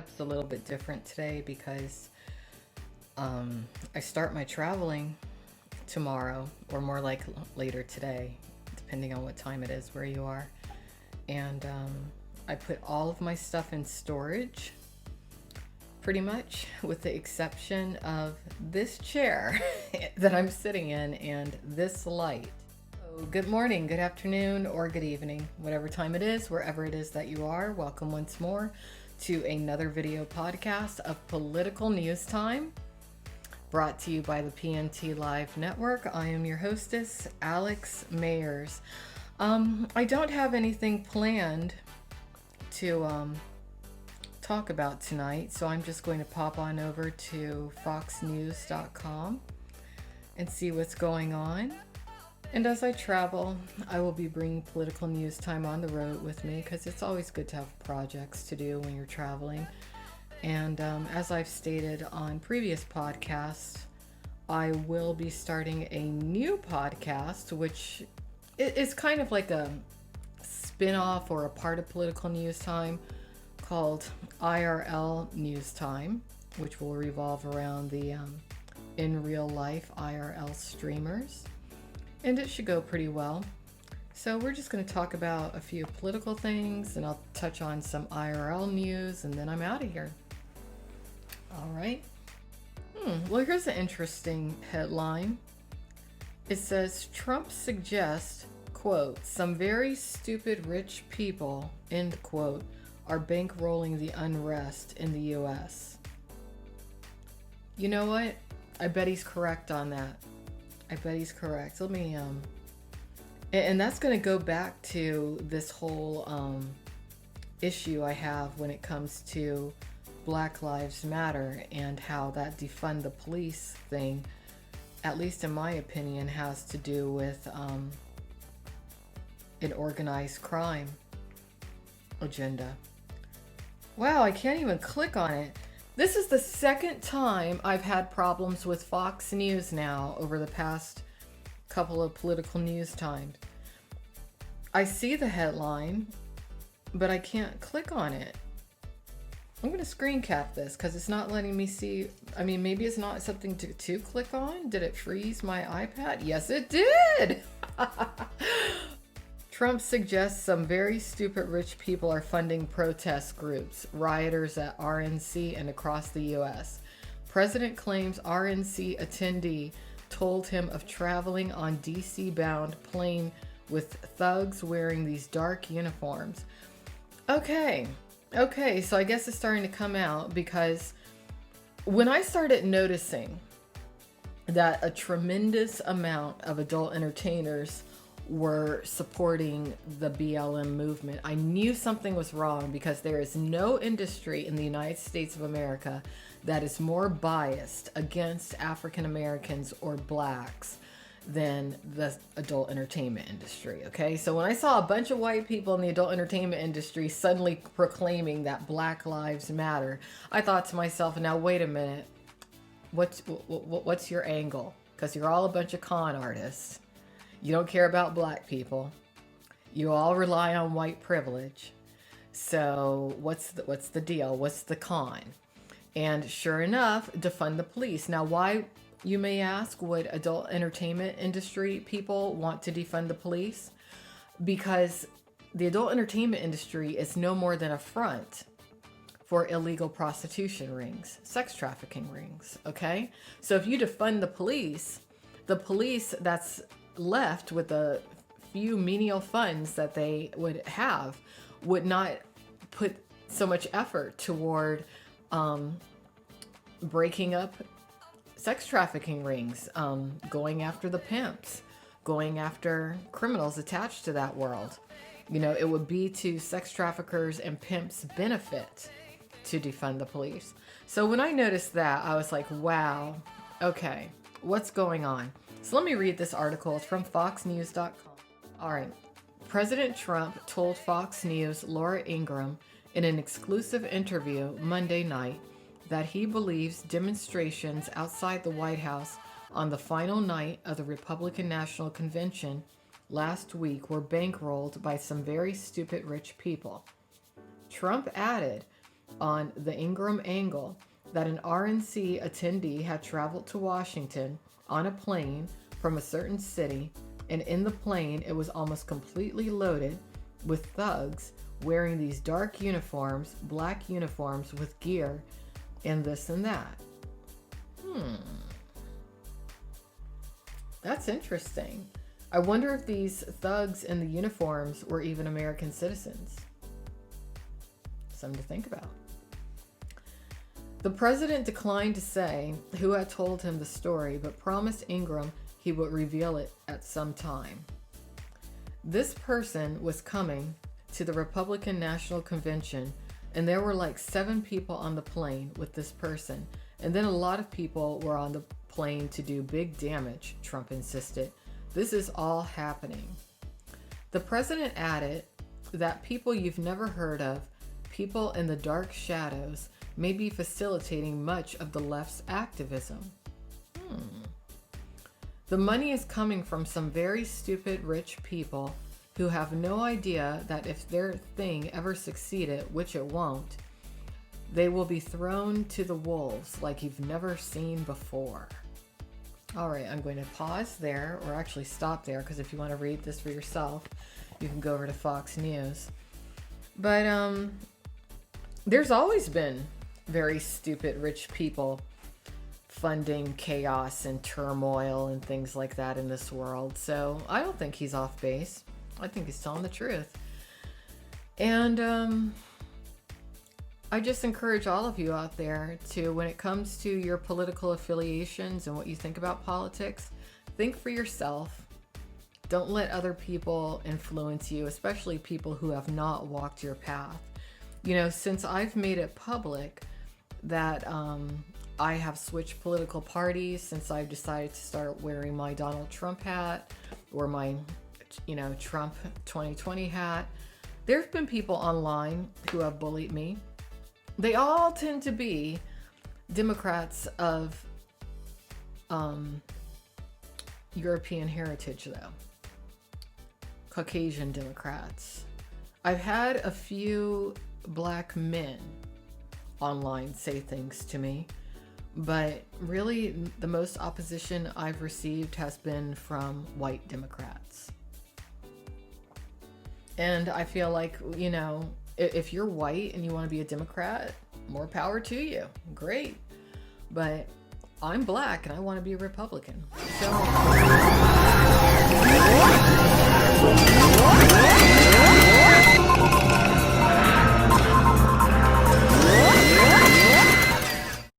setup's a little bit different today because I start my traveling tomorrow, or more like later today, depending on what time it is where you are. And I put all of my stuff in storage, pretty much, with the exception of this chair that I'm sitting in and this light. So good morning, good afternoon, or good evening, whatever time it is, wherever it is that you are. Welcome once more to another video podcast of Political News Time, brought to you by the PNT Live Network. I am your hostess, Alex Mayers. I don't have anything planned to talk about tonight, so I'm just going to pop on over to foxnews.com and see what's going on. And as I travel, I will be bringing Political News Time on the road with me, because it's always good to have projects to do when you're traveling. And as I've stated on previous podcasts, I will be starting a new podcast, which is kind of like a spin-off or a part of Political News Time, called IRL News Time, which will revolve around the in real life IRL streamers. And it should go pretty well. So we're just going to talk about a few political things, and I'll touch on some IRL news, and then I'm out of here. All right. Well, here's an interesting headline. It says, Trump suggests, quote, some very stupid rich people, end quote, are bankrolling the unrest in the U.S. You know what? I bet he's correct on that. I bet he's correct. Let me, and that's going to go back to this whole issue I have when it comes to Black Lives Matter, and how that defund the police thing, at least in my opinion, has to do with an organized crime agenda. Wow, I can't even click on it. This is the second time I've had problems with Fox News now over the past couple of Political News Times. I see the headline, but I can't click on it. I'm going to screen cap this because it's not letting me see. I mean, maybe it's not something to click on. Did it freeze my iPad? Yes, it did. Trump suggests some very stupid rich people are funding protest groups, rioters at RNC and across the U.S. President claims RNC attendee told him of traveling on DC-bound plane with thugs wearing these dark uniforms. Okay, so I guess it's starting to come out, because when I started noticing that a tremendous amount of adult entertainers were supporting the BLM movement, I knew something was wrong, because there is no industry in the United States of America that is more biased against African Americans or blacks than the adult entertainment industry. Okay, so when I saw a bunch of white people in the adult entertainment industry suddenly proclaiming that Black Lives Matter, I thought to myself, now wait a minute, what's your angle? Because you're all a bunch of con artists. You don't care about black people. You all rely on white privilege. So what's the deal? What's the con? And sure enough, defund the police. Now, why, you may ask, would adult entertainment industry people want to defund the police? Because the adult entertainment industry is no more than a front for illegal prostitution rings, sex trafficking rings, okay? So if you defund the police that's left with the few menial funds that they would have would not put so much effort toward breaking up sex trafficking rings, going after the pimps, going after criminals attached to that world. You know, it would be to sex traffickers and pimps' benefit to defund the police. So when I noticed that, I was like, wow, okay, what's going on? So let me read this article. It's from foxnews.com. All right. President Trump told Fox News' Laura Ingraham in an exclusive interview Monday night that he believes demonstrations outside the White House on the final night of the Republican National Convention last week were bankrolled by some very stupid rich people. Trump added, on the Ingram angle that an RNC attendee had traveled to Washington on a plane from a certain city, and in the plane it was almost completely loaded with thugs wearing these dark uniforms, black uniforms with gear and this and that. That's interesting. I wonder if these thugs in the uniforms were even American citizens. Something to think about. The president declined to say who had told him the story, but promised Ingram he would reveal it at some time. This person was coming to the Republican National Convention, and there were like 7 people on the plane with this person, and then a lot of people were on the plane to do big damage, Trump insisted. This is all happening. The president added that people you've never heard of, people in the dark shadows, may be facilitating much of the left's activism. The money is coming from some very stupid rich people who have no idea that if their thing ever succeeded, which it won't, they will be thrown to the wolves like you've never seen before. All right, I'm going to pause there, or actually stop there, because if you want to read this for yourself, you can go over to Fox News. But there's always been very stupid rich people funding chaos and turmoil and things like that in this world. So I don't think he's off base. I think he's telling the truth. And I just encourage all of you out there to, when it comes to your political affiliations and what you think about politics, think for yourself. Don't let other people influence you, especially people who have not walked your path. You know, since I've made it public that I have switched political parties, since I've decided to start wearing my Donald Trump hat or my, Trump 2020 hat, there's been people online who have bullied me. They all tend to be Democrats of European heritage, though. Caucasian Democrats. I've had a few black men online say things to me, but really the most opposition I've received has been from white Democrats. And I feel like, if you're white and you want to be a Democrat, more power to you. Great. But I'm black and I want to be a Republican. So